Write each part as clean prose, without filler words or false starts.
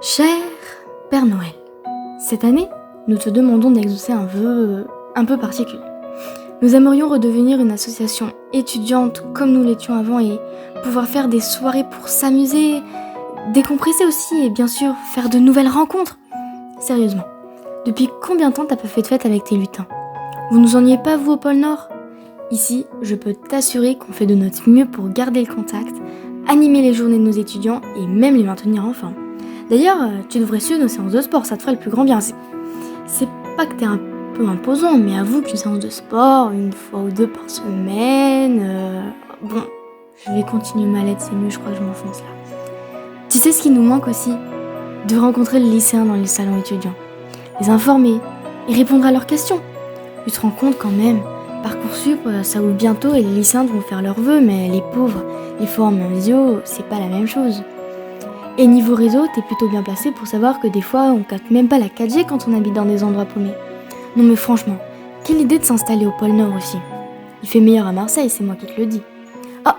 Cher Père Noël, cette année, nous te demandons d'exaucer un vœu un peu particulier. Nous aimerions redevenir une association étudiante comme nous l'étions avant et pouvoir faire des soirées pour s'amuser, décompresser aussi et bien sûr faire de nouvelles rencontres. Sérieusement, depuis combien de temps t'as pas fait de fête avec tes lutins? Vous nous ennuyez pas vous au pôle Nord? Ici, je peux t'assurer qu'on fait de notre mieux pour garder le contact, animer les journées de nos étudiants et même les maintenir en forme. D'ailleurs, tu devrais suivre nos séances de sport, ça te ferait le plus grand bien. C'est pas que t'es un peu imposant, mais avoue qu'une séance de sport, une fois ou deux par semaine... Bon, je vais continuer ma lettre, c'est mieux, je crois que je m'enfonce là. Tu sais ce qui nous manque aussi? De rencontrer les lycéens dans les salons étudiants, les informer et répondre à leurs questions. Tu te rends compte quand même, Parcoursup, ça ouvre bientôt et les lycéens vont faire leurs vœux, mais les pauvres, les forums en visio, c'est pas la même chose. Et niveau réseau, t'es plutôt bien placé pour savoir que des fois, on capte même pas la 4G quand on habite dans des endroits paumés. Non mais franchement, quelle idée de s'installer au pôle Nord aussi. Il fait meilleur à Marseille, c'est moi qui te le dis. Ah,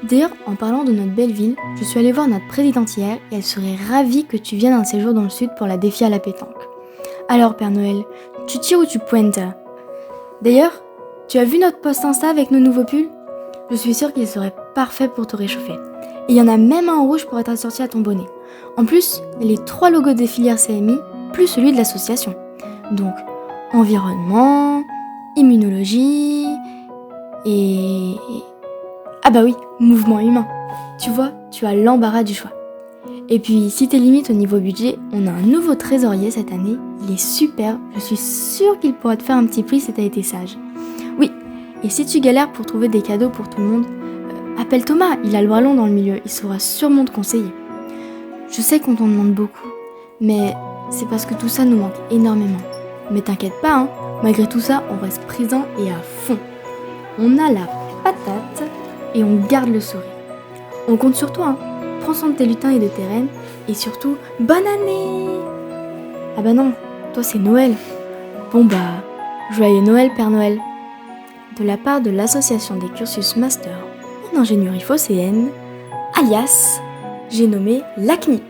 d'ailleurs, en parlant de notre belle ville, je suis allée voir notre présidente hier et elle serait ravie que tu viennes un séjour dans le sud pour la défier à la pétanque. Alors Père Noël, tu tires ou tu pointes? D'ailleurs, tu as vu notre post Insta avec nos nouveaux pulls? Je suis sûre qu'il serait parfait pour te réchauffer. Et il y en a même un en rouge pour être assorti à ton bonnet. En plus, il y a les 3 logos des filières CMI, plus celui de l'association. Donc, environnement, immunologie et... Ah bah oui, mouvement humain. Tu vois, tu as l'embarras du choix. Et puis, si t'es limite au niveau budget, on a un nouveau trésorier cette année. Il est super, je suis sûre qu'il pourra te faire un petit prix si t'as été sage. Oui, et si tu galères pour trouver des cadeaux pour tout le monde, appelle Thomas, il a le bras long dans le milieu, il saura sûrement te conseiller. Je sais qu'on t'en demande beaucoup, mais c'est parce que tout ça nous manque énormément. Mais t'inquiète pas, hein, malgré tout ça, on reste présent et à fond. On a la patate et on garde le sourire. On compte sur toi, hein. Prends soin de tes lutins et de tes reines, et surtout, bonne année! Ah bah non, toi c'est Noël. Bon bah, joyeux Noël Père Noël. De la part de l'association des cursus master en ingénierie phocéenne, alias, j'ai nommé la CNIP.